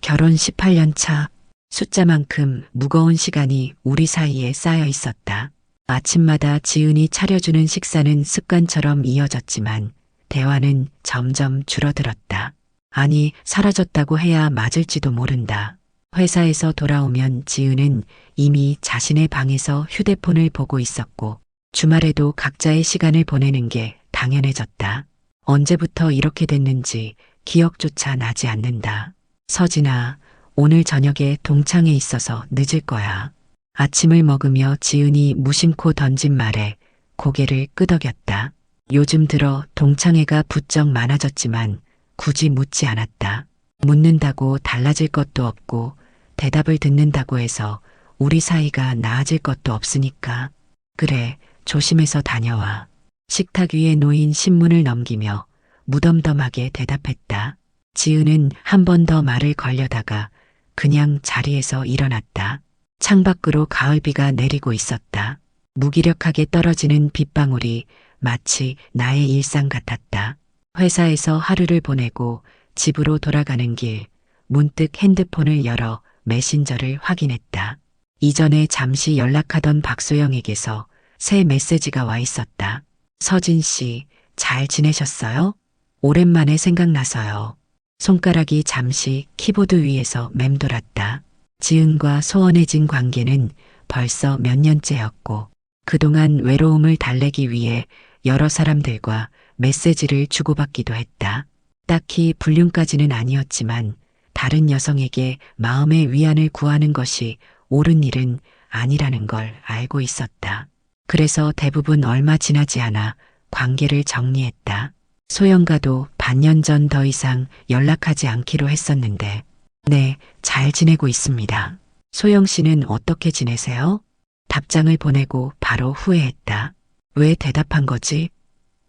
결혼 18년 차. 숫자만큼 무거운 시간이 우리 사이에 쌓여 있었다. 아침마다 지은이 차려주는 식사는 습관처럼 이어졌지만 대화는 점점 줄어들었다. 아니, 사라졌다고 해야 맞을지도 모른다. 회사에서 돌아오면 지은은 이미 자신의 방에서 휴대폰을 보고 있었고 주말에도 각자의 시간을 보내는 게 당연해졌다. 언제부터 이렇게 됐는지 기억조차 나지 않는다. 서진아, 오늘 저녁에 동창회 있어서 늦을 거야. 아침을 먹으며 지은이 무심코 던진 말에 고개를 끄덕였다. 요즘 들어 동창회가 부쩍 많아졌지만 굳이 묻지 않았다. 묻는다고 달라질 것도 없고 대답을 듣는다고 해서 우리 사이가 나아질 것도 없으니까. 그래, 조심해서 다녀와. 식탁 위에 놓인 신문을 넘기며 무덤덤하게 대답했다. 지은은 한 번 더 말을 걸려다가 그냥 자리에서 일어났다. 창밖으로 가을비가 내리고 있었다. 무기력하게 떨어지는 빗방울이 마치 나의 일상 같았다. 회사에서 하루를 보내고 집으로 돌아가는 길, 문득 핸드폰을 열어 메신저를 확인했다. 이전에 잠시 연락하던 박소영에게서 새 메시지가 와 있었다. 서진 씨, 잘 지내셨어요? 오랜만에 생각나서요. 손가락이 잠시 키보드 위에서 맴돌았다. 지은과 소원해진 관계는 벌써 몇 년째였고 그동안 외로움을 달래기 위해 여러 사람들과 메시지를 주고받기도 했다. 딱히 불륜까지는 아니었지만 다른 여성에게 마음의 위안을 구하는 것이 옳은 일은 아니라는 걸 알고 있었다. 그래서 대부분 얼마 지나지 않아 관계를 정리했다. 소영과도 반년 전 더 이상 연락하지 않기로 했었는데, 네, 잘 지내고 있습니다. 소영 씨는 어떻게 지내세요? 답장을 보내고 바로 후회했다. 왜 대답한 거지?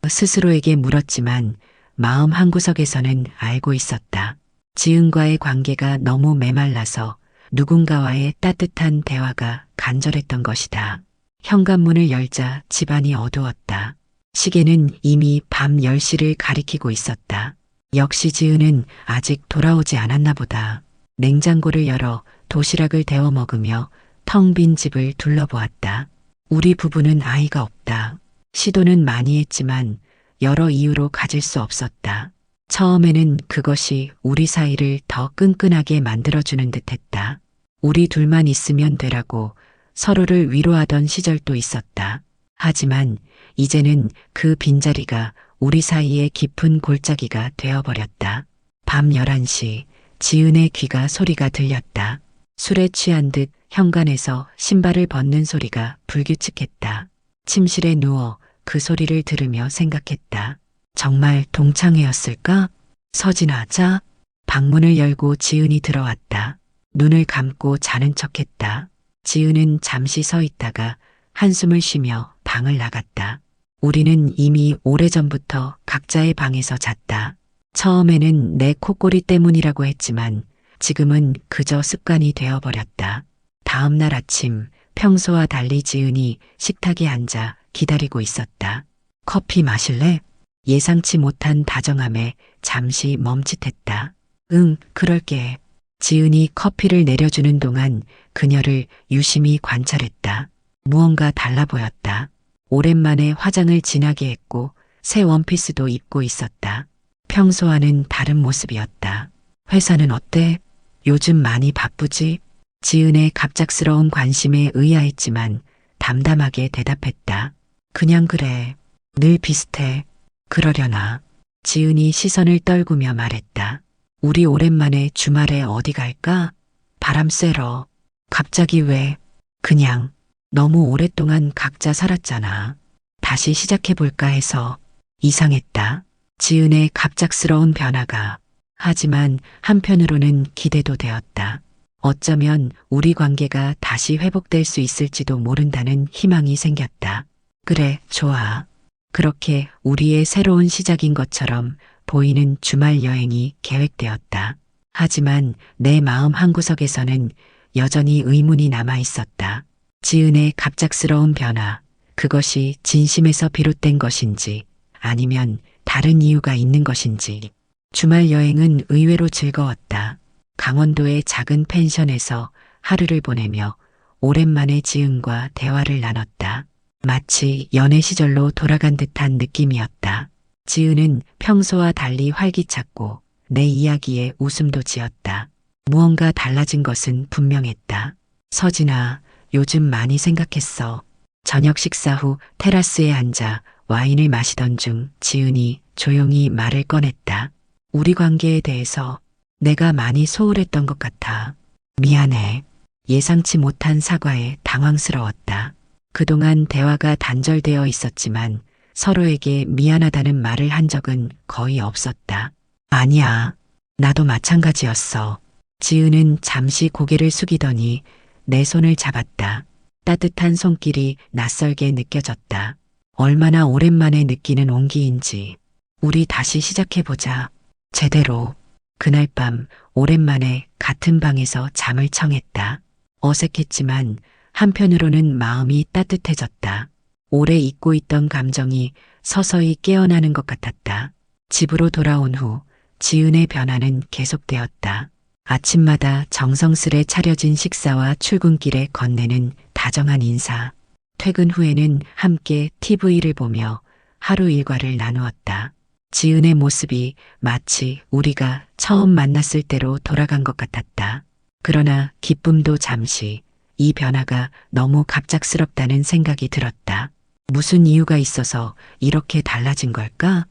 스스로에게 물었지만 마음 한구석에서는 알고 있었다. 지은과의 관계가 너무 메말라서 누군가와의 따뜻한 대화가 간절했던 것이다. 현관문을 열자 집안이 어두웠다. 시계는 이미 밤 10시를 가리키고 있었다. 역시 지은은 아직 돌아오지 않았나 보다. 냉장고를 열어 도시락을 데워 먹으며 텅 빈 집을 둘러보았다. 우리 부부는 아이가 없다. 시도는 많이 했지만 여러 이유로 가질 수 없었다. 처음에는 그것이 우리 사이를 더 끈끈하게 만들어주는 듯했다. 우리 둘만 있으면 되라고 서로를 위로하던 시절도 있었다. 하지만 이제는 그 빈자리가 우리 사이의 깊은 골짜기가 되어버렸다. 밤 11시 지은의 귀가 소리가 들렸다. 술에 취한 듯 현관에서 신발을 벗는 소리가 불규칙했다. 침실에 누워 그 소리를 들으며 생각했다. 정말 동창회였을까? 서진아, 자. 방문을 열고 지은이 들어왔다. 눈을 감고 자는 척했다. 지은은 잠시 서 있다가 한숨을 쉬며 방을 나갔다. 우리는 이미 오래전부터 각자의 방에서 잤다. 처음에는 내 코골이 때문이라고 했지만 지금은 그저 습관이 되어버렸다. 다음 날 아침 평소와 달리 지은이 식탁에 앉아 기다리고 있었다. 커피 마실래? 예상치 못한 다정함에 잠시 멈칫했다. 응, 그럴게. 지은이 커피를 내려주는 동안 그녀를 유심히 관찰했다. 무언가 달라 보였다. 오랜만에 화장을 진하게 했고 새 원피스도 입고 있었다. 평소와는 다른 모습이었다. 회사는 어때? 요즘 많이 바쁘지? 지은의 갑작스러운 관심에 의아했지만 담담하게 대답했다. 그냥 그래. 늘 비슷해. 그러려나. 지은이 시선을 떨구며 말했다. 우리 오랜만에 주말에 어디 갈까? 바람 쐬러. 갑자기 왜? 그냥 너무 오랫동안 각자 살았잖아. 다시 시작해볼까 해서. 이상했다. 지은의 갑작스러운 변화가. 하지만 한편으로는 기대도 되었다. 어쩌면 우리 관계가 다시 회복될 수 있을지도 모른다는 희망이 생겼다. 그래, 좋아. 그렇게 우리의 새로운 시작인 것처럼 보이는 주말 여행이 계획되었다. 하지만 내 마음 한구석에서는 여전히 의문이 남아 있었다. 지은의 갑작스러운 변화, 그것이 진심에서 비롯된 것인지 아니면 다른 이유가 있는 것인지. 주말 여행은 의외로 즐거웠다. 강원도의 작은 펜션에서 하루를 보내며 오랜만에 지은과 대화를 나눴다. 마치 연애 시절로 돌아간 듯한 느낌이었다. 지은은 평소와 달리 활기찼고 내 이야기에 웃음도 지었다. 무언가 달라진 것은 분명했다. 서진아, 요즘 많이 생각했어. 저녁 식사 후 테라스에 앉아 와인을 마시던 중 지은이 조용히 말을 꺼냈다. 우리 관계에 대해서 내가 많이 소홀했던 것 같아. 미안해. 예상치 못한 사과에 당황스러웠다. 그동안 대화가 단절되어 있었지만 서로에게 미안하다는 말을 한 적은 거의 없었다. 아니야. 나도 마찬가지였어. 지은은 잠시 고개를 숙이더니 내 손을 잡았다. 따뜻한 손길이 낯설게 느껴졌다. 얼마나 오랜만에 느끼는 온기인지. 우리 다시 시작해보자. 제대로. 그날 밤 오랜만에 같은 방에서 잠을 청했다. 어색했지만 한편으로는 마음이 따뜻해졌다. 오래 잊고 있던 감정이 서서히 깨어나는 것 같았다. 집으로 돌아온 후 지은의 변화는 계속되었다. 아침마다 정성스레 차려진 식사와 출근길에 건네는 다정한 인사. 퇴근 후에는 함께 TV를 보며 하루 일과를 나누었다. 지은의 모습이 마치 우리가 처음 만났을 때로 돌아간 것 같았다. 그러나 기쁨도 잠시, 이 변화가 너무 갑작스럽다는 생각이 들었다. 무슨 이유가 있어서 이렇게 달라진 걸까?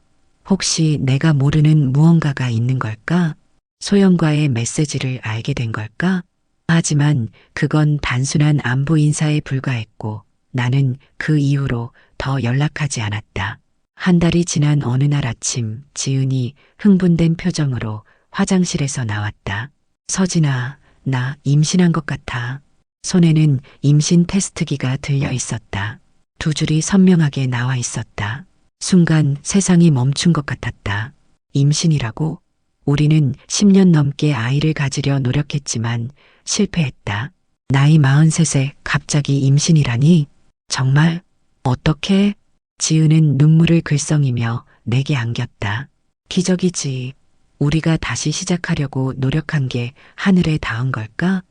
혹시 내가 모르는 무언가가 있는 걸까? 소영과의 메시지를 알게 된 걸까? 하지만 그건 단순한 안부 인사에 불과했고 나는 그 이후로 더 연락하지 않았다. 한 달이 지난 어느 날 아침 지은이 흥분된 표정으로 화장실에서 나왔다. 서진아, 나 임신한 것 같아. 손에는 임신 테스트기가 들려 있었다. 두 줄이 선명하게 나와 있었다. 순간 세상이 멈춘 것 같았다. 임신이라고? 우리는 10년 넘게 아이를 가지려 노력했지만 실패했다. 나이 43세 갑자기 임신이라니? 정말? 어떻게? 지은은 눈물을 글썽이며 내게 안겼다. 기적이지. 우리가 다시 시작하려고 노력한 게 하늘에 닿은 걸까?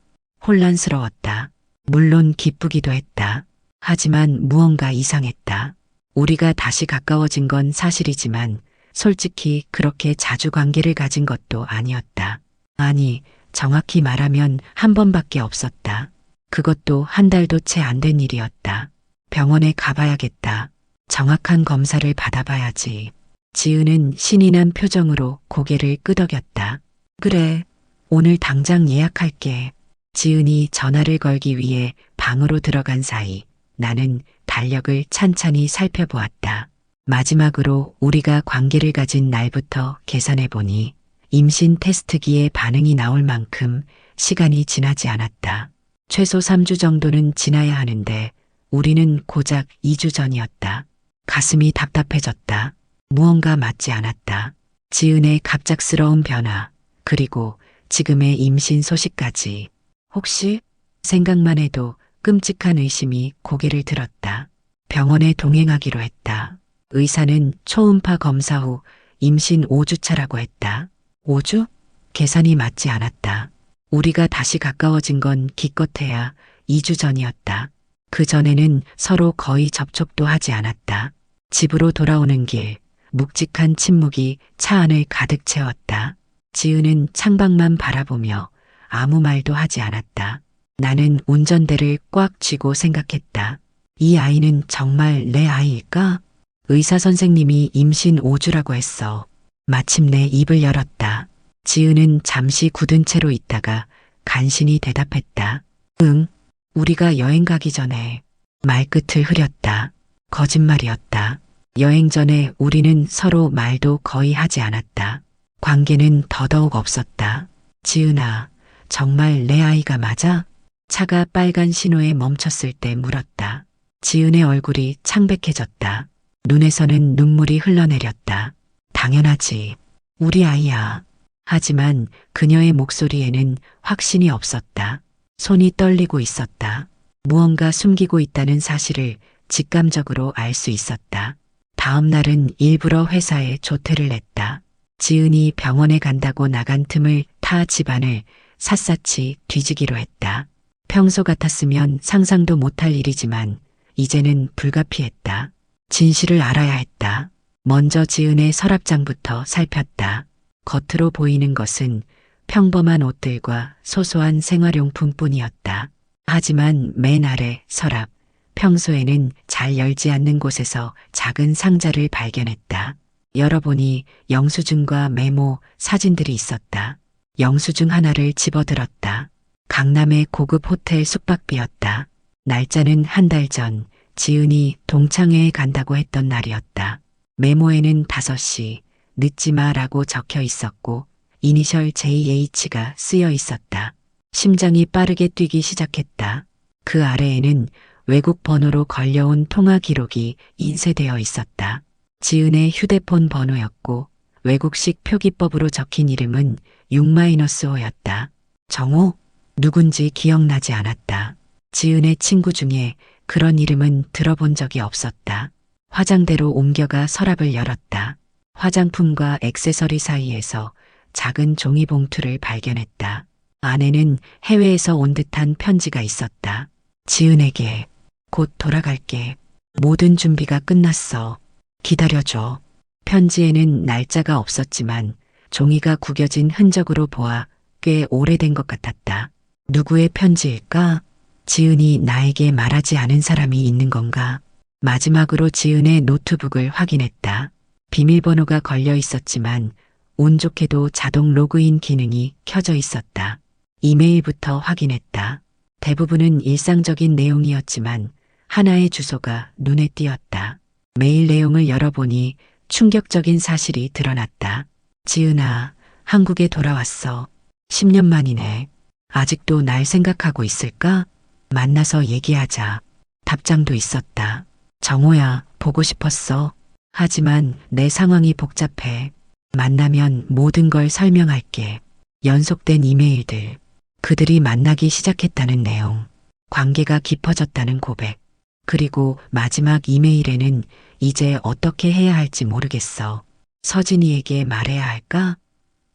혼란스러웠다. 물론 기쁘기도 했다. 하지만 무언가 이상했다. 우리가 다시 가까워진 건 사실이지만 솔직히 그렇게 자주 관계를 가진 것도 아니었다. 아니, 정확히 말하면 한 번밖에 없었다. 그것도 한 달도 채 안 된 일이었다. 병원에 가봐야겠다. 정확한 검사를 받아봐야지. 지은은 신이 난 표정으로 고개를 끄덕였다. 그래, 오늘 당장 예약할게. 지은이 전화를 걸기 위해 방으로 들어간 사이 나는 달력을 찬찬히 살펴보았다. 마지막으로 우리가 관계를 가진 날부터 계산해보니 임신 테스트기에 반응이 나올 만큼 시간이 지나지 않았다. 최소 3주 정도는 지나야 하는데 우리는 고작 2주 전이었다. 가슴이 답답해졌다. 무언가 맞지 않았다. 지은의 갑작스러운 변화, 그리고 지금의 임신 소식까지. 혹시? 생각만 해도 끔찍한 의심이 고개를 들었다. 병원에 동행하기로 했다. 의사는 초음파 검사 후 임신 5주차라고 했다. 5주? 계산이 맞지 않았다. 우리가 다시 가까워진 건 기껏해야 2주 전이었다. 그 전에는 서로 거의 접촉도 하지 않았다. 집으로 돌아오는 길, 묵직한 침묵이 차 안을 가득 채웠다. 지은은 창밖만 바라보며 아무 말도 하지 않았다. 나는 운전대를 꽉 쥐고 생각했다. 이 아이는 정말 내 아이일까? 의사 선생님이 임신 5주라고 했어. 마침내 입을 열었다. 지은은 잠시 굳은 채로 있다가 간신히 대답했다. 응, 우리가 여행 가기 전에. 말끝을 흐렸다. 거짓말이었다. 여행 전에 우리는 서로 말도 거의 하지 않았다. 관계는 더더욱 없었다. 지은아, 정말 내 아이가 맞아? 차가 빨간 신호에 멈췄을 때 물었다. 지은의 얼굴이 창백해졌다. 눈에서는 눈물이 흘러내렸다. 당연하지. 우리 아이야. 하지만 그녀의 목소리에는 확신이 없었다. 손이 떨리고 있었다. 무언가 숨기고 있다는 사실을 직감적으로 알 수 있었다. 다음 날은 일부러 회사에 조퇴를 냈다. 지은이 병원에 간다고 나간 틈을 타 집안을 샅샅이 뒤지기로 했다. 평소 같았으면 상상도 못할 일이지만 이제는 불가피했다. 진실을 알아야 했다. 먼저 지은의 서랍장부터 살폈다. 겉으로 보이는 것은 평범한 옷들과 소소한 생활용품뿐이었다. 하지만 맨 아래 서랍, 평소에는 잘 열지 않는 곳에서 작은 상자를 발견했다. 열어보니 영수증과 메모, 사진들이 있었다. 영수증 하나를 집어들었다. 강남의 고급 호텔 숙박비였다. 날짜는 한 달 전 지은이 동창회에 간다고 했던 날이었다. 메모에는 5시, 늦지 마라고 적혀 있었고 이니셜 JH가 쓰여 있었다. 심장이 빠르게 뛰기 시작했다. 그 아래에는 외국 번호로 걸려온 통화 기록이 인쇄되어 있었다. 지은의 휴대폰 번호였고 외국식 표기법으로 적힌 이름은 6-5였다. 정호? 누군지 기억나지 않았다. 지은의 친구 중에 그런 이름은 들어본 적이 없었다. 화장대로 옮겨가 서랍을 열었다. 화장품과 액세서리 사이에서 작은 종이봉투를 발견했다. 안에는 해외에서 온 듯한 편지가 있었다. 지은에게 곧 돌아갈게. 모든 준비가 끝났어. 기다려줘. 편지에는 날짜가 없었지만 종이가 구겨진 흔적으로 보아 꽤 오래된 것 같았다. 누구의 편지일까? 지은이 나에게 말하지 않은 사람이 있는 건가? 마지막으로 지은의 노트북을 확인했다. 비밀번호가 걸려 있었지만 운 좋게도 자동 로그인 기능이 켜져 있었다. 이메일부터 확인했다. 대부분은 일상적인 내용이었지만 하나의 주소가 눈에 띄었다. 메일 내용을 열어보니 충격적인 사실이 드러났다. 지은아, 한국에 돌아왔어. 10년 만이네. 아직도 날 생각하고 있을까? 만나서 얘기하자. 답장도 있었다. 정호야, 보고 싶었어. 하지만 내 상황이 복잡해. 만나면 모든 걸 설명할게. 연속된 이메일들. 그들이 만나기 시작했다는 내용. 관계가 깊어졌다는 고백. 그리고 마지막 이메일에는 이제 어떻게 해야 할지 모르겠어. 서진이에게 말해야 할까?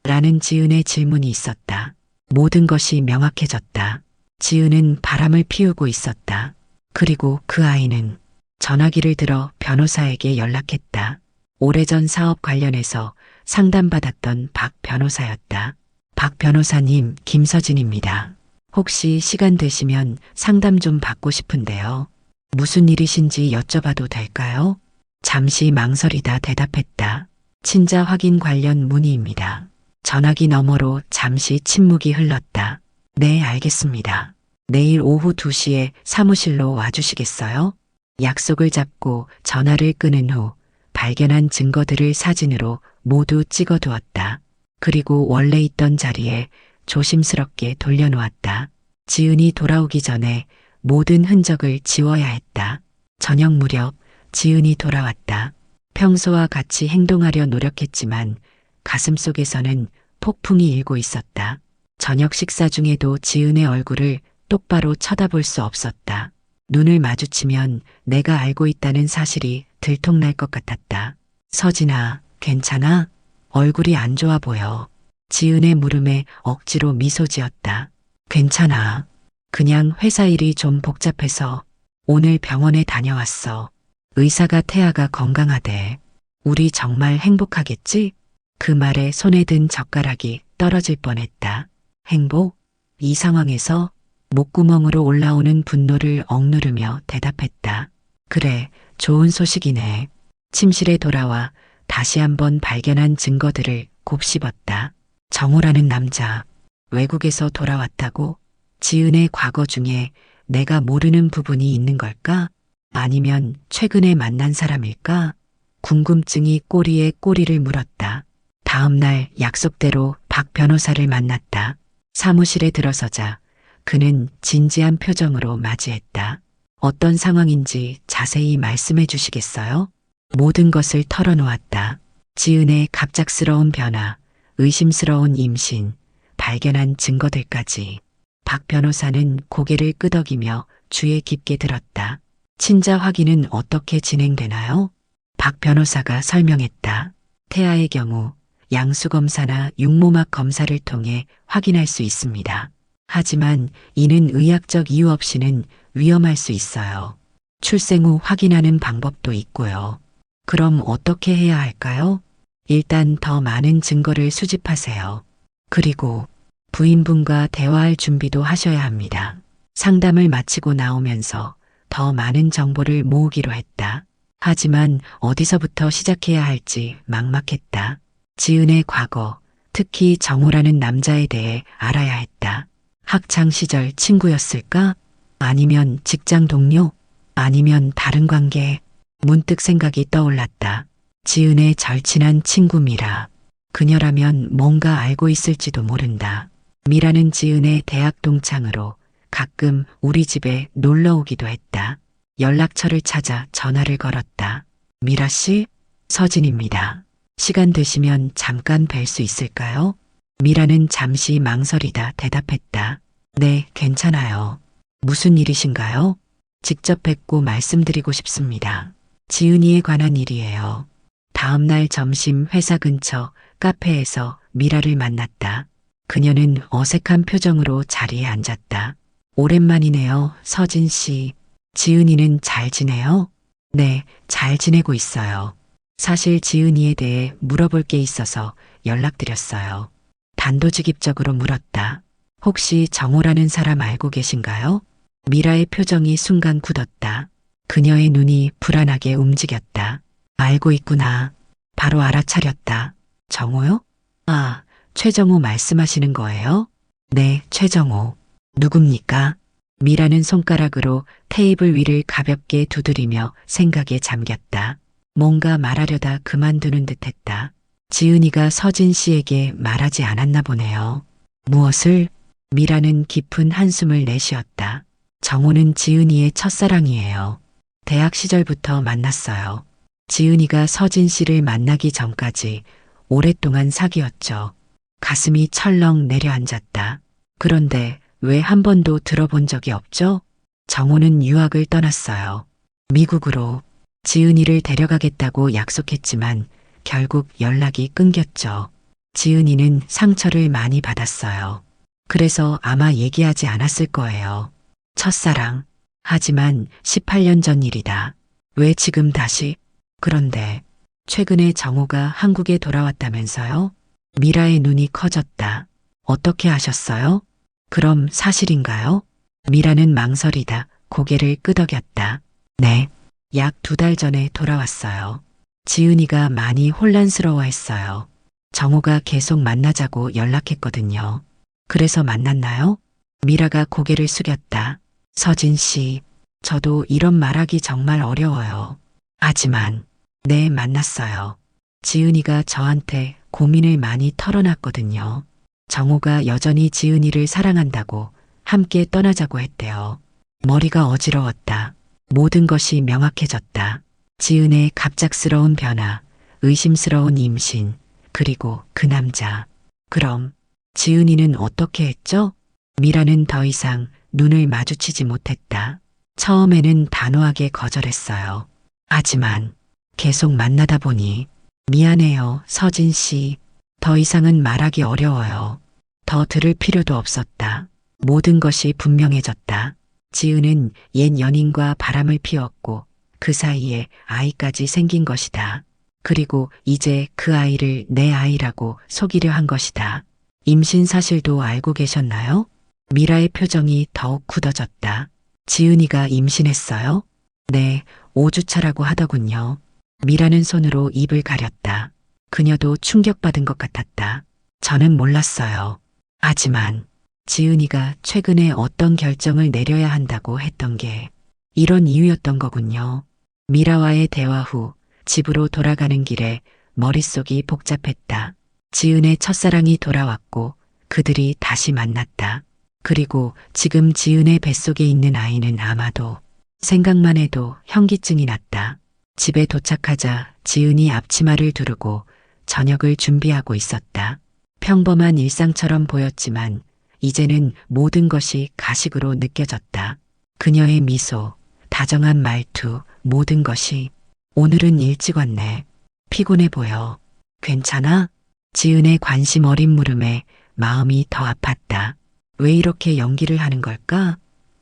라는 지은의 질문이 있었다. 모든 것이 명확해졌다. 지은은 바람을 피우고 있었다. 그리고 그 아이는 전화기를 들어 변호사에게 연락했다. 오래전 사업 관련해서 상담받았던 박 변호사였다. 박 변호사님, 김서진입니다. 혹시 시간 되시면 상담 좀 받고 싶은데요. 무슨 일이신지 여쭤봐도 될까요? 잠시 망설이다 대답했다. 친자 확인 관련 문의입니다. 전화기 너머로 잠시 침묵이 흘렀다. 네, 알겠습니다. 내일 오후 2시에 사무실로 와주시겠어요? 약속을 잡고 전화를 끊은 후 발견한 증거들을 사진으로 모두 찍어두었다. 그리고 원래 있던 자리에 조심스럽게 돌려놓았다. 지은이 돌아오기 전에 모든 흔적을 지워야 했다. 저녁 무렵 지은이 돌아왔다. 평소와 같이 행동하려 노력했지만 가슴속에서는 폭풍이 일고 있었다. 저녁 식사 중에도 지은의 얼굴을 똑바로 쳐다볼 수 없었다. 눈을 마주치면 내가 알고 있다는 사실이 들통날 것 같았다. 서진아, 괜찮아? 얼굴이 안 좋아 보여. 지은의 물음에 억지로 미소 지었다. 괜찮아. 그냥 회사 일이 좀 복잡해서 오늘 병원에 다녀왔어. 의사가 태아가 건강하대. 우리 정말 행복하겠지? 그 말에 손에 든 젓가락이 떨어질 뻔했다. 행복? 이 상황에서 목구멍으로 올라오는 분노를 억누르며 대답했다. 그래, 좋은 소식이네. 침실에 돌아와 다시 한번 발견한 증거들을 곱씹었다. 정호라는 남자, 외국에서 돌아왔다고? 지은의 과거 중에 내가 모르는 부분이 있는 걸까? 아니면 최근에 만난 사람일까? 궁금증이 꼬리에 꼬리를 물었다. 다음 날 약속대로 박 변호사를 만났다. 사무실에 들어서자 그는 진지한 표정으로 맞이했다. 어떤 상황인지 자세히 말씀해 주시겠어요? 모든 것을 털어놓았다. 지은의 갑작스러운 변화, 의심스러운 임신, 발견한 증거들까지. 박 변호사는 고개를 끄덕이며 주에 깊게 들었다. 친자 확인은 어떻게 진행되나요? 박 변호사가 설명했다. 태아의 경우 양수검사나 육모막 검사를 통해 확인할 수 있습니다. 하지만 이는 의학적 이유 없이는 위험할 수 있어요. 출생 후 확인하는 방법도 있고요. 그럼 어떻게 해야 할까요? 일단 더 많은 증거를 수집하세요. 그리고 부인분과 대화할 준비도 하셔야 합니다. 상담을 마치고 나오면서 더 많은 정보를 모으기로 했다. 하지만 어디서부터 시작해야 할지 막막했다. 지은의 과거, 특히 정호라는 남자에 대해 알아야 했다. 학창 시절 친구였을까? 아니면 직장 동료? 아니면 다른 관계? 문득 생각이 떠올랐다. 지은의 절친한 친구 미라. 그녀라면 뭔가 알고 있을지도 모른다. 미라는 지은의 대학 동창으로 가끔 우리 집에 놀러 오기도 했다. 연락처를 찾아 전화를 걸었다. 미라 씨? 서진입니다. 시간 되시면 잠깐 뵐 수 있을까요? 미라는 잠시 망설이다 대답했다. 네, 괜찮아요. 무슨 일이신가요? 직접 뵙고 말씀드리고 싶습니다. 지은이에 관한 일이에요. 다음 날 점심 회사 근처 카페에서 미라를 만났다. 그녀는 어색한 표정으로 자리에 앉았다. 오랜만이네요, 서진 씨. 지은이는 잘 지내요? 네, 잘 지내고 있어요. 사실 지은이에 대해 물어볼 게 있어서 연락드렸어요. 단도직입적으로 물었다. 혹시 정호라는 사람 알고 계신가요? 미라의 표정이 순간 굳었다. 그녀의 눈이 불안하게 움직였다. 알고 있구나. 바로 알아차렸다. 정호요? 아, 최정호 말씀하시는 거예요? 네, 최정호. 누굽니까? 미라는 손가락으로 테이블 위를 가볍게 두드리며 생각에 잠겼다. 뭔가 말하려다 그만두는 듯했다. 지은이가 서진 씨에게 말하지 않았나 보네요. 무엇을? 미라는 깊은 한숨을 내쉬었다. 정호는 지은이의 첫사랑이에요. 대학 시절부터 만났어요. 지은이가 서진 씨를 만나기 전까지 오랫동안 사귀었죠. 가슴이 철렁 내려앉았다. 그런데 왜 한 번도 들어본 적이 없죠? 정호는 유학을 떠났어요. 미국으로. 지은이를 데려가겠다고 약속했지만 결국 연락이 끊겼죠. 지은이는 상처를 많이 받았어요. 그래서 아마 얘기하지 않았을 거예요. 첫사랑. 하지만 18년 전 일이다. 왜 지금 다시? 그런데 최근에 정호가 한국에 돌아왔다면서요? 미라의 눈이 커졌다. 어떻게 아셨어요? 그럼 사실인가요? 미라는 망설이다 고개를 끄덕였다. 네. 약 2달 전에 돌아왔어요. 지은이가 많이 혼란스러워했어요. 정호가 계속 만나자고 연락했거든요. 그래서 만났나요? 미라가 고개를 숙였다. 서진 씨, 저도 이런 말하기 정말 어려워요. 하지만, 네, 만났어요. 지은이가 저한테 고민을 많이 털어놨거든요. 정호가 여전히 지은이를 사랑한다고 함께 떠나자고 했대요. 머리가 어지러웠다. 모든 것이 명확해졌다. 지은의 갑작스러운 변화, 의심스러운 임신, 그리고 그 남자. 그럼 지은이는 어떻게 했죠? 미라는 더 이상 눈을 마주치지 못했다. 처음에는 단호하게 거절했어요. 하지만 계속 만나다 보니 미안해요, 서진 씨. 더 이상은 말하기 어려워요. 더 들을 필요도 없었다. 모든 것이 분명해졌다. 지은은 옛 연인과 바람을 피웠고 그 사이에 아이까지 생긴 것이다. 그리고 이제 그 아이를 내 아이라고 속이려 한 것이다. 임신 사실도 알고 계셨나요? 미라의 표정이 더욱 굳어졌다. 지은이가 임신했어요? 네, 5주차라고 하더군요. 미라는 손으로 입을 가렸다. 그녀도 충격받은 것 같았다. 저는 몰랐어요. 하지만 지은이가 최근에 어떤 결정을 내려야 한다고 했던 게 이런 이유였던 거군요. 미라와의 대화 후 집으로 돌아가는 길에 머릿속이 복잡했다. 지은의 첫사랑이 돌아왔고 그들이 다시 만났다. 그리고 지금 지은의 뱃속에 있는 아이는 아마도 생각만 해도 현기증이 났다. 집에 도착하자 지은이 앞치마를 두르고 저녁을 준비하고 있었다. 평범한 일상처럼 보였지만 이제는 모든 것이 가식으로 느껴졌다. 그녀의 미소, 다정한 말투, 모든 것이 오늘은 일찍 왔네. 피곤해 보여. 괜찮아? 지은의 관심 어린 물음에 마음이 더 아팠다. 왜 이렇게 연기를 하는 걸까?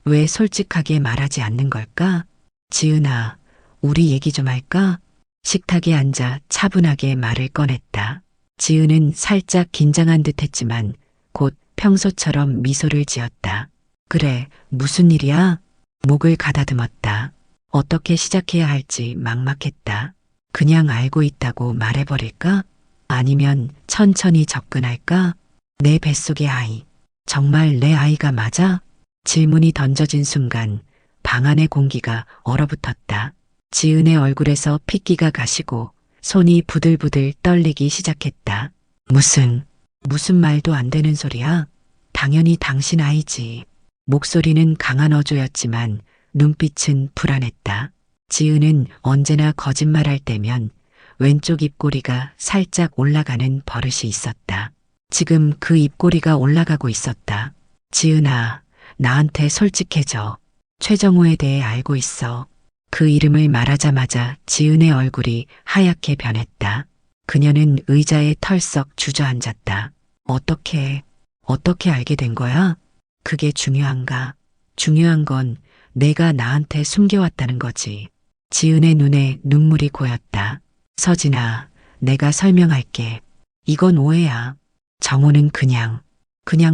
왜 솔직하게 말하지 않는 걸까? 지은아, 우리 얘기 좀 할까? 식탁에 앉아 차분하게 말을 꺼냈다. 지은은 살짝 긴장한 듯 했지만 곧 평소처럼 미소를 지었다. 그래, 무슨 일이야? 목을 가다듬었다. 어떻게 시작해야 할지 막막했다. 그냥 알고 있다고 말해버릴까? 아니면 천천히 접근할까? 내 뱃속의 아이. 정말 내 아이가 맞아? 질문이 던져진 순간 방 안의 공기가 얼어붙었다. 지은의 얼굴에서 핏기가 가시고 손이 부들부들 떨리기 시작했다. 무슨 말도 안 되는 소리야? 당연히 당신 아이지. 목소리는 강한 어조였지만 눈빛은 불안했다. 지은은 언제나 거짓말할 때면 왼쪽 입꼬리가 살짝 올라가는 버릇이 있었다. 지금 그 입꼬리가 올라가고 있었다. 지은아, 나한테 솔직해져. 최정호에 대해 알고 있어. 그 이름을 말하자마자 지은의 얼굴이 하얗게 변했다. 그녀는 의자에 털썩 주저앉았다. 어떻게 알게 된 거야? 그게 중요한가? 중요한 건 내가 나한테 숨겨왔다는 거지. 지은의 눈에 눈물이 고였다. 서진아, 내가 설명할게. 이건 오해야. 정호는 그냥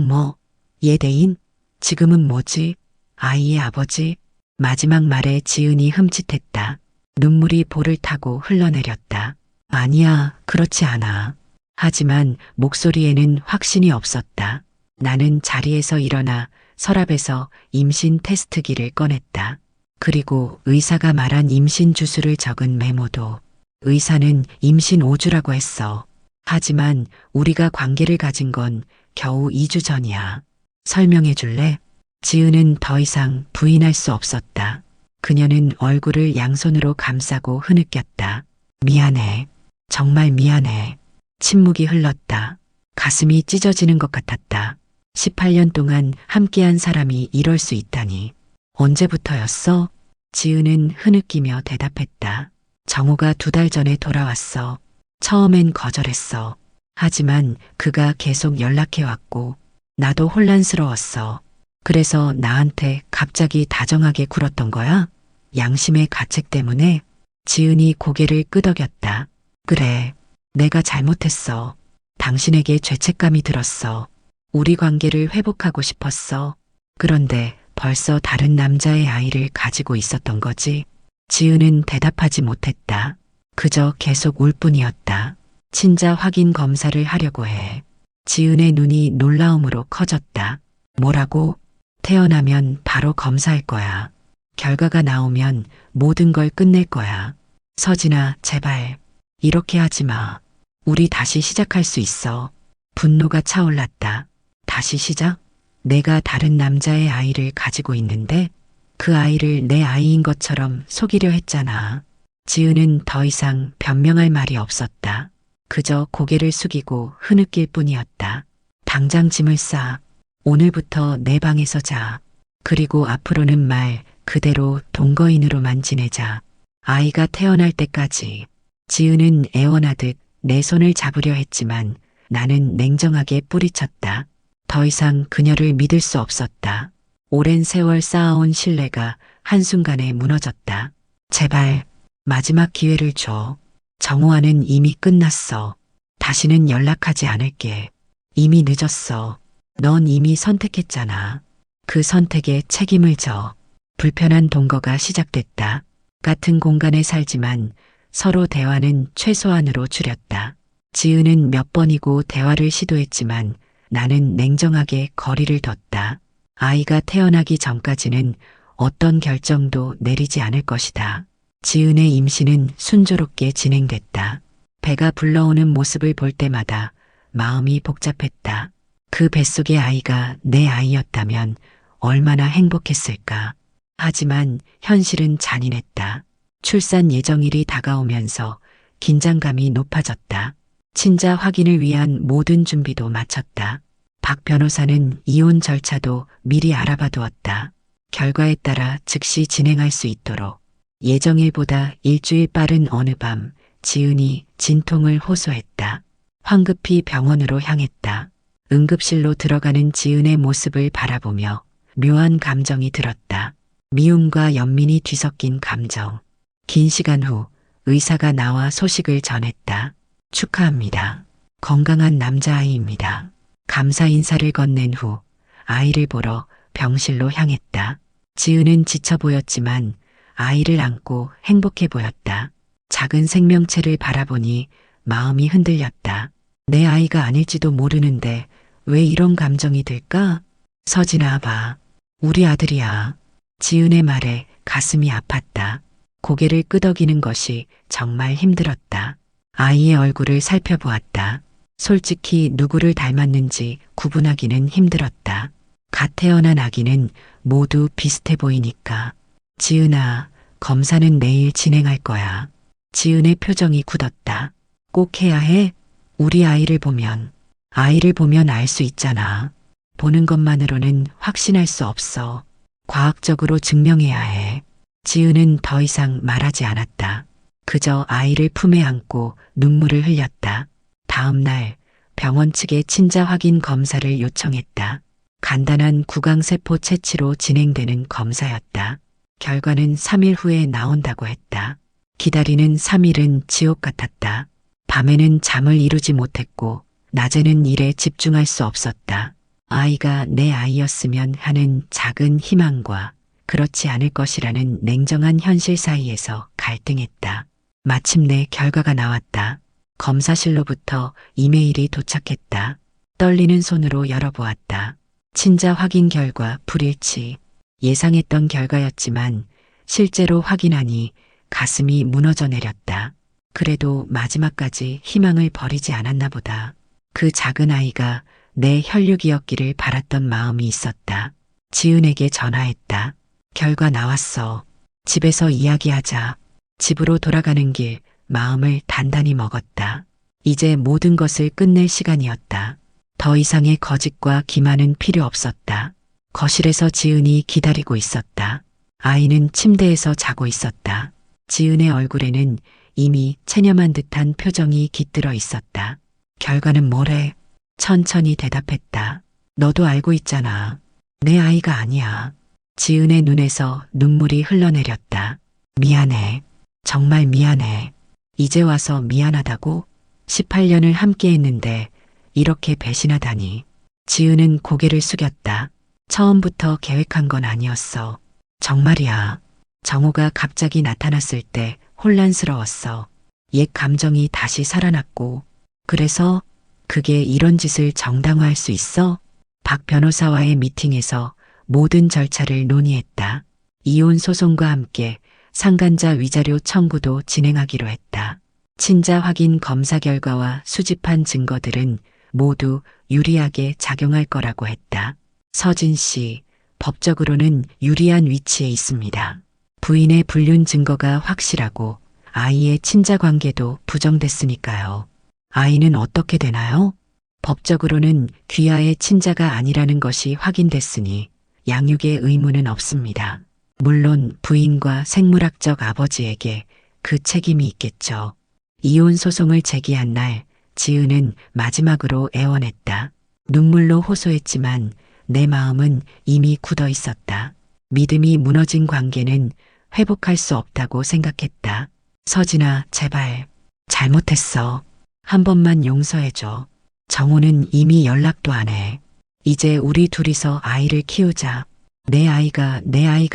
뭐, 예대인? 지금은 뭐지? 아이의 아버지? 마지막 말에 지은이 흠칫했다. 눈물이 볼을 타고 흘러내렸다. 아니야, 그렇지 않아. 하지만 목소리에는 확신이 없었다. 나는 자리에서 일어나 서랍에서 임신 테스트기를 꺼냈다. 그리고 의사가 말한 임신 주수를 적은 메모도. 의사는 임신 5주라고 했어. 하지만 우리가 관계를 가진 건 겨우 2주 전이야. 설명해 줄래? 지은은 더 이상 부인할 수 없었다. 그녀는 얼굴을 양손으로 감싸고 흐느꼈다. 미안해. 정말 미안해. 침묵이 흘렀다. 가슴이 찢어지는 것 같았다. 18년 동안 함께한 사람이 이럴 수 있다니. 언제부터였어? 지은은 흐느끼며 대답했다. 정호가 2달 전에 돌아왔어. 처음엔 거절했어. 하지만 그가 계속 연락해왔고 나도 혼란스러웠어. 그래서 나한테 갑자기 다정하게 굴었던 거야? 양심의 가책 때문에? 지은이 고개를 끄덕였다. 그래, 내가 잘못했어. 당신에게 죄책감이 들었어. 우리 관계를 회복하고 싶었어. 그런데 벌써 다른 남자의 아이를 가지고 있었던 거지. 지은은 대답하지 못했다. 그저 계속 울 뿐이었다. 친자 확인 검사를 하려고 해. 지은의 눈이 놀라움으로 커졌다. 뭐라고? 태어나면 바로 검사할 거야. 결과가 나오면 모든 걸 끝낼 거야. 서진아, 제발. 이렇게 하지 마. 우리 다시 시작할 수 있어. 분노가 차올랐다. 다시 시작? 내가 다른 남자의 아이를 가지고 있는데 그 아이를 내 아이인 것처럼 속이려 했잖아. 지은은 더 이상 변명할 말이 없었다. 그저 고개를 숙이고 흐느낄 뿐이었다. 당장 짐을 싸. 오늘부터 내 방에서 자. 그리고 앞으로는 말 그대로 동거인으로만 지내자. 아이가 태어날 때까지. 지은은 애원하듯 내 손을 잡으려 했지만 나는 냉정하게 뿌리쳤다. 더 이상 그녀를 믿을 수 없었다. 오랜 세월 쌓아온 신뢰가 한순간에 무너졌다. 제발 마지막 기회를 줘. 정호와는 이미 끝났어. 다시는 연락하지 않을게. 이미 늦었어. 넌 이미 선택했잖아. 그 선택에 책임을 져. 불편한 동거가 시작됐다. 같은 공간에 살지만 서로 대화는 최소한으로 줄였다. 지은은 몇 번이고 대화를 시도했지만 나는 냉정하게 거리를 뒀다. 아이가 태어나기 전까지는 어떤 결정도 내리지 않을 것이다. 지은의 임신은 순조롭게 진행됐다. 배가 불러오는 모습을 볼 때마다 마음이 복잡했다. 그 뱃속의 아이가 내 아이였다면 얼마나 행복했을까. 하지만 현실은 잔인했다. 출산 예정일이 다가오면서 긴장감이 높아졌다. 친자 확인을 위한 모든 준비도 마쳤다. 박 변호사는 이혼 절차도 미리 알아봐 두었다. 결과에 따라 즉시 진행할 수 있도록. 예정일보다 일주일 빠른 어느 밤 지은이 진통을 호소했다. 황급히 병원으로 향했다. 응급실로 들어가는 지은의 모습을 바라보며 묘한 감정이 들었다. 미움과 연민이 뒤섞인 감정. 긴 시간 후 의사가 나와 소식을 전했다. 축하합니다. 건강한 남자아이입니다. 감사 인사를 건넨 후 아이를 보러 병실로 향했다. 지은은 지쳐 보였지만 아이를 안고 행복해 보였다. 작은 생명체를 바라보니 마음이 흔들렸다. 내 아이가 아닐지도 모르는데 왜 이런 감정이 들까? 서진아 봐. 우리 아들이야. 지은의 말에 가슴이 아팠다. 고개를 끄덕이는 것이 정말 힘들었다. 아이의 얼굴을 살펴보았다. 솔직히 누구를 닮았는지 구분하기는 힘들었다. 갓 태어난 아기는 모두 비슷해 보이니까. 지은아, 검사는 내일 진행할 거야. 지은의 표정이 굳었다. 꼭 해야 해? 우리 아이를 보면 알 수 있잖아. 보는 것만으로는 확신할 수 없어. 과학적으로 증명해야 해. 지은은 더 이상 말하지 않았다. 그저 아이를 품에 안고 눈물을 흘렸다. 다음 날 병원 측에 친자 확인 검사를 요청했다. 간단한 구강세포 채취로 진행되는 검사였다. 결과는 3일 후에 나온다고 했다. 기다리는 3일은 지옥 같았다. 밤에는 잠을 이루지 못했고 낮에는 일에 집중할 수 없었다. 아이가 내 아이였으면 하는 작은 희망과 그렇지 않을 것이라는 냉정한 현실 사이에서 갈등했다. 마침내 결과가 나왔다. 검사실로부터 이메일이 도착했다. 떨리는 손으로 열어보았다. 친자 확인 결과 불일치. 예상했던 결과였지만 실제로 확인하니 가슴이 무너져 내렸다. 그래도 마지막까지 희망을 버리지 않았나 보다. 그 작은 아이가 내 혈육이었기를 바랐던 마음이 있었다. 지은에게 전화했다. 결과 나왔어. 집에서 이야기하자. 집으로 돌아가는 길 마음을 단단히 먹었다. 이제 모든 것을 끝낼 시간이었다. 더 이상의 거짓과 기만은 필요 없었다. 거실에서 지은이 기다리고 있었다. 아이는 침대에서 자고 있었다. 지은의 얼굴에는 이미 체념한 듯한 표정이 깃들어 있었다. 결과는 뭐래? 천천히 대답했다. 너도 알고 있잖아. 내 아이가 아니야. 지은의 눈에서 눈물이 흘러내렸다. 미안해. 정말 미안해. 이제 와서 미안하다고? 18년을 함께 했는데 이렇게 배신하다니. 지은은 고개를 숙였다. 처음부터 계획한 건 아니었어. 정말이야. 정호가 갑자기 나타났을 때 혼란스러웠어. 옛 감정이 다시 살아났고. 그래서 그게 이런 짓을 정당화할 수 있어? 박 변호사와의 미팅에서 모든 절차를 논의했다. 이혼 소송과 함께 상간자 위자료 청구도 진행하기로 했다. 친자 확인 검사 결과와 수집한 증거들은 모두 유리하게 작용할 거라고 했다. 서진 씨, 법적으로는 유리한 위치에 있습니다. 부인의 불륜 증거가 확실하고 아이의 친자 관계도 부정됐으니까요. 아이는 어떻게 되나요? 법적으로는 귀하의 친자가 아니라는 것이 확인됐으니 양육의 의무는 없습니다. 물론 부인과 생물학적 아버지에게 그 책임이 있겠죠. 이혼 소송을 제기한 날 지은은 마지막으로 애원했다. 눈물로 호소했지만 내 마음은 이미 굳어 있었다. 믿음이 무너진 관계는 회복할 수 없다고 생각했다. 서진아, 제발. 잘못했어. 한 번만 용서해줘. 정호는 이미 연락도 안 해. 이제 우리 둘이서 아이를 키우자. 내 아이가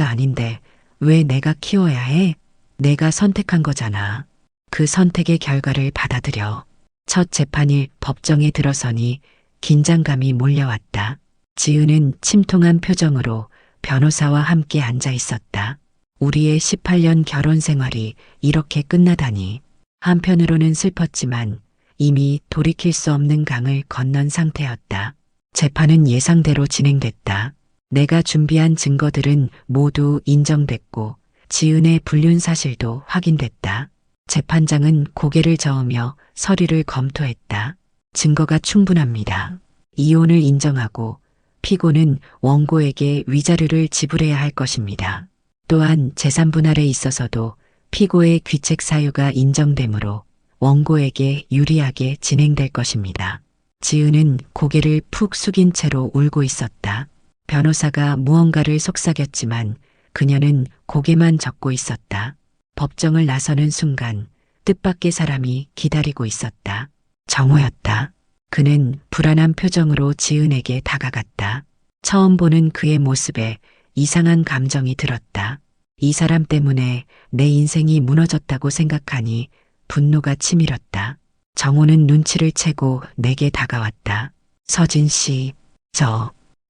아닌데 왜 내가 키워야 해? 내가 선택한 거잖아. 그 선택의 결과를 받아들여. 첫 재판일 법정에 들어서니 긴장감이 몰려왔다. 지은은 침통한 표정으로 변호사와 함께 앉아 있었다. 우리의 18년 결혼 생활이 이렇게 끝나다니. 한편으로는 슬펐지만 이미 돌이킬 수 없는 강을 건넌 상태였다. 재판은 예상대로 진행됐다. 내가 준비한 증거들은 모두 인정됐고 지은의 불륜 사실도 확인됐다. 재판장은 고개를 저으며 서류를 검토했다. 증거가 충분합니다. 이혼을 인정하고 피고는 원고에게 위자료를 지불해야 할 것입니다. 또한 재산 분할에 있어서도 피고의 귀책 사유가 인정되므로 원고에게 유리하게 진행될 것입니다. 지은은 고개를 푹 숙인 채로 울고 있었다. 변호사가 무언가를 속삭였지만 그녀는 고개만 젓고 있었다. 법정을 나서는 순간 뜻밖의 사람이 기다리고 있었다. 정호였다. 그는 불안한 표정으로 지은에게 다가갔다. 처음 보는 그의 모습에 이상한 감정이 들었다. 이 사람 때문에 내 인생이 무너졌다고 생각하니 분노가 치밀었다. 정호는 눈치를 채고 내게 다가왔다. 서진 씨,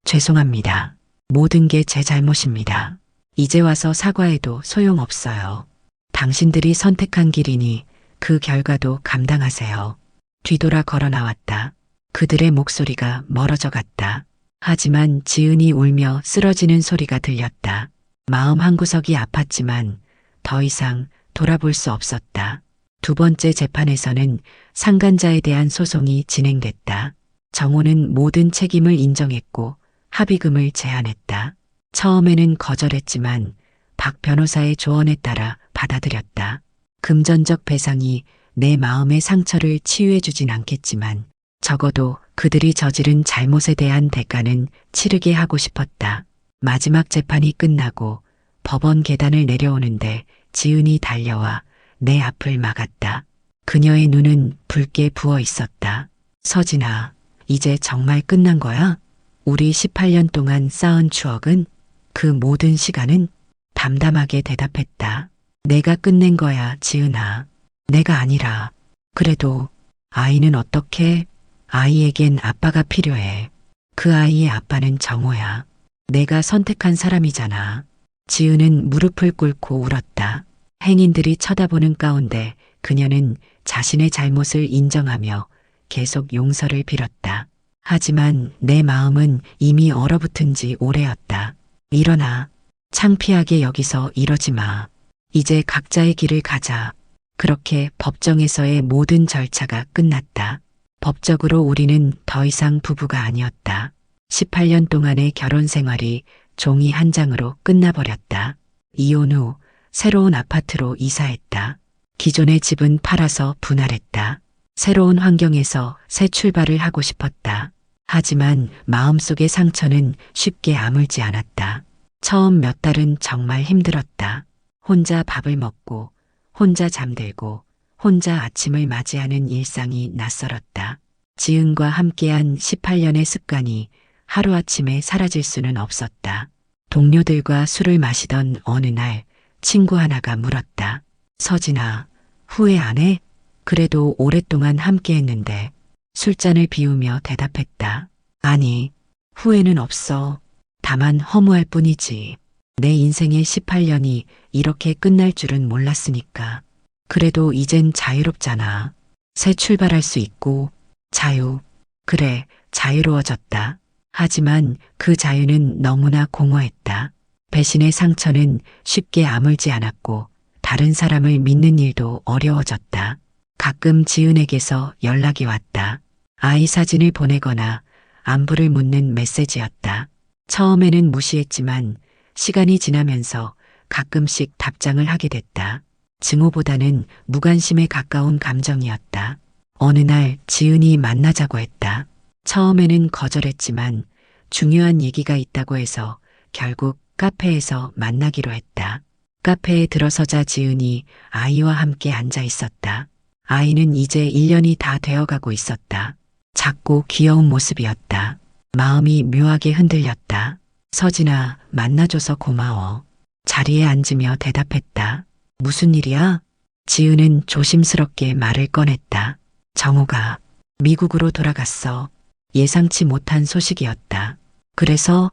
죄송합니다. 모든 게 제 잘못입니다. 이제 와서 사과해도 소용없어요. 당신들이 선택한 길이니 그 결과도 감당하세요. 뒤돌아 걸어 나왔다. 그들의 목소리가 멀어져 갔다. 하지만 지은이 울며 쓰러지는 소리가 들렸다. 마음 한구석이 아팠지만 더 이상 돌아볼 수 없었다. 두 번째 재판에서는 상간자에 대한 소송이 진행됐다. 정호는 모든 책임을 인정했고 합의금을 제안했다. 처음에는 거절했지만 박 변호사의 조언에 따라 받아들였다. 금전적 배상이 내 마음의 상처를 치유해주진 않겠지만 적어도 그들이 저지른 잘못에 대한 대가는 치르게 하고 싶었다. 마지막 재판이 끝나고 법원 계단을 내려오는데 지은이 달려와 내 앞을 막았다. 그녀의 눈은 붉게 부어 있었다. 서진아, 이제 정말 끝난 거야? 우리 18년 동안 쌓은 추억은? 그 모든 시간은? 담담하게 대답했다. 내가 끝낸 거야, 지은아. 내가 아니라. 그래도 아이는 어떻게? 아이에겐 아빠가 필요해. 그 아이의 아빠는 정호야. 내가 선택한 사람이잖아. 지은은 무릎을 꿇고 울었다. 행인들이 쳐다보는 가운데 그녀는 자신의 잘못을 인정하며 계속 용서를 빌었다. 하지만 내 마음은 이미 얼어붙은 지 오래였다. 일어나. 창피하게 여기서 이러지 마. 이제 각자의 길을 가자. 그렇게 법정에서의 모든 절차가 끝났다. 법적으로 우리는 더 이상 부부가 아니었다. 18년 동안의 결혼 생활이 종이 한 장으로 끝나버렸다. 이혼 후 새로운 아파트로 이사했다. 기존의 집은 팔아서 분할했다. 새로운 환경에서 새 출발을 하고 싶었다. 하지만 마음속의 상처는 쉽게 아물지 않았다. 처음 몇 달은 정말 힘들었다. 혼자 밥을 먹고, 혼자 잠들고, 혼자 아침을 맞이하는 일상이 낯설었다. 지은과 함께한 18년의 습관이 하루아침에 사라질 수는 없었다. 동료들과 술을 마시던 어느 날 친구 하나가 물었다. 서진아, 후회 안 해? 그래도 오랫동안 함께했는데. 술잔을 비우며 대답했다. 아니, 후회는 없어. 다만 허무할 뿐이지. 내 인생의 18년이 이렇게 끝날 줄은 몰랐으니까. 그래도 이젠 자유롭잖아. 새 출발할 수 있고. 자유. 그래, 자유로워졌다. 하지만 그 자유는 너무나 공허했다. 배신의 상처는 쉽게 아물지 않았고 다른 사람을 믿는 일도 어려워졌다. 가끔 지은에게서 연락이 왔다. 아이 사진을 보내거나 안부를 묻는 메시지였다. 처음에는 무시했지만 시간이 지나면서 가끔씩 답장을 하게 됐다. 증오보다는 무관심에 가까운 감정이었다. 어느 날 지은이 만나자고 했다. 처음에는 거절했지만 중요한 얘기가 있다고 해서 결국 카페에서 만나기로 했다. 카페에 들어서자 지은이 아이와 함께 앉아 있었다. 아이는 이제 1년이 다 되어가고 있었다. 작고 귀여운 모습이었다. 마음이 묘하게 흔들렸다. 서진아, 만나줘서 고마워. 자리에 앉으며 대답했다. 무슨 일이야? 지은은 조심스럽게 말을 꺼냈다. 정호가 미국으로 돌아갔어. 예상치 못한 소식이었다. 그래서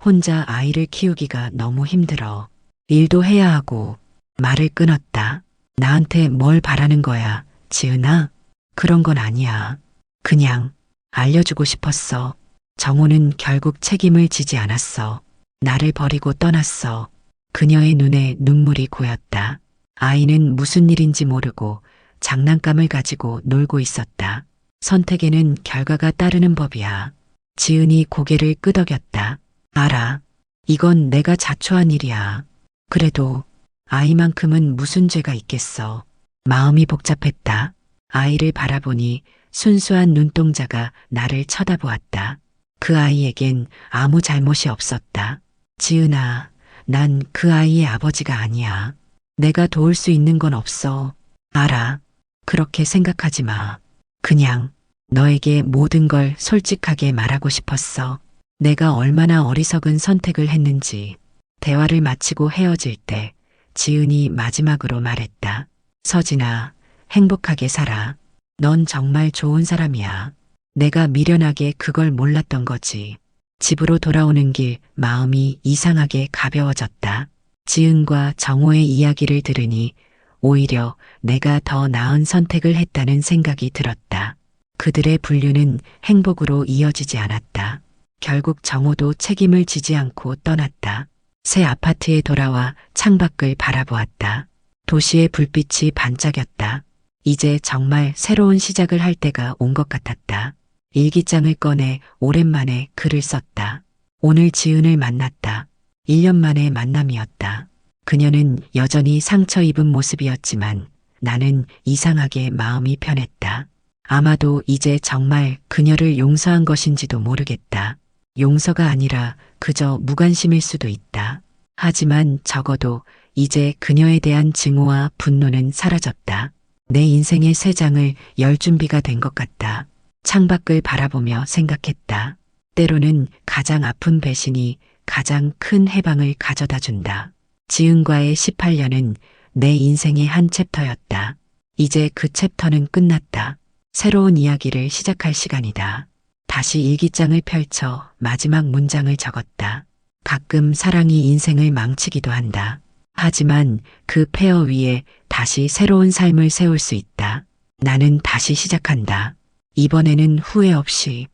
혼자 아이를 키우기가 너무 힘들어. 일도 해야 하고. 말을 끊었다. 나한테 뭘 바라는 거야, 지은아? 그런 건 아니야. 그냥 알려주고 싶었어. 정호는 결국 책임을 지지 않았어. 나를 버리고 떠났어. 그녀의 눈에 눈물이 고였다. 아이는 무슨 일인지 모르고 장난감을 가지고 놀고 있었다. 선택에는 결과가 따르는 법이야. 지은이 고개를 끄덕였다. 알아. 이건 내가 자초한 일이야. 그래도 아이만큼은 무슨 죄가 있겠어. 마음이 복잡했다. 아이를 바라보니 순수한 눈동자가 나를 쳐다보았다. 그 아이에겐 아무 잘못이 없었다. 지은아, 난 그 아이의 아버지가 아니야. 내가 도울 수 있는 건 없어. 알아. 그렇게 생각하지 마. 그냥 너에게 모든 걸 솔직하게 말하고 싶었어. 내가 얼마나 어리석은 선택을 했는지. 대화를 마치고 헤어질 때 지은이 마지막으로 말했다. 서진아, 행복하게 살아. 넌 정말 좋은 사람이야. 내가 미련하게 그걸 몰랐던 거지. 집으로 돌아오는 길 마음이 이상하게 가벼워졌다. 지은과 정호의 이야기를 들으니 오히려 내가 더 나은 선택을 했다는 생각이 들었다. 그들의 분류는 행복으로 이어지지 않았다. 결국 정호도 책임을 지지 않고 떠났다. 새 아파트에 돌아와 창밖을 바라보았다. 도시의 불빛이 반짝였다. 이제 정말 새로운 시작을 할 때가 온 것 같았다. 일기장을 꺼내 오랜만에 글을 썼다. 오늘 지은을 만났다. 1년 만의 만남이었다. 그녀는 여전히 상처 입은 모습이었지만 나는 이상하게 마음이 편했다. 아마도 이제 정말 그녀를 용서한 것인지도 모르겠다. 용서가 아니라 그저 무관심일 수도 있다. 하지만 적어도 이제 그녀에 대한 증오와 분노는 사라졌다. 내 인생의 새 장을 열 준비가 된 것 같다. 창밖을 바라보며 생각했다. 때로는 가장 아픈 배신이 가장 큰 해방을 가져다 준다. 지은과의 18년은 내 인생의 한 챕터였다. 이제 그 챕터는 끝났다. 새로운 이야기를 시작할 시간이다. 다시 일기장을 펼쳐 마지막 문장을 적었다. 가끔 사랑이 인생을 망치기도 한다. 하지만 그 폐허 위에 다시 새로운 삶을 세울 수 있다. 나는 다시 시작한다. 이번에는 후회 없이.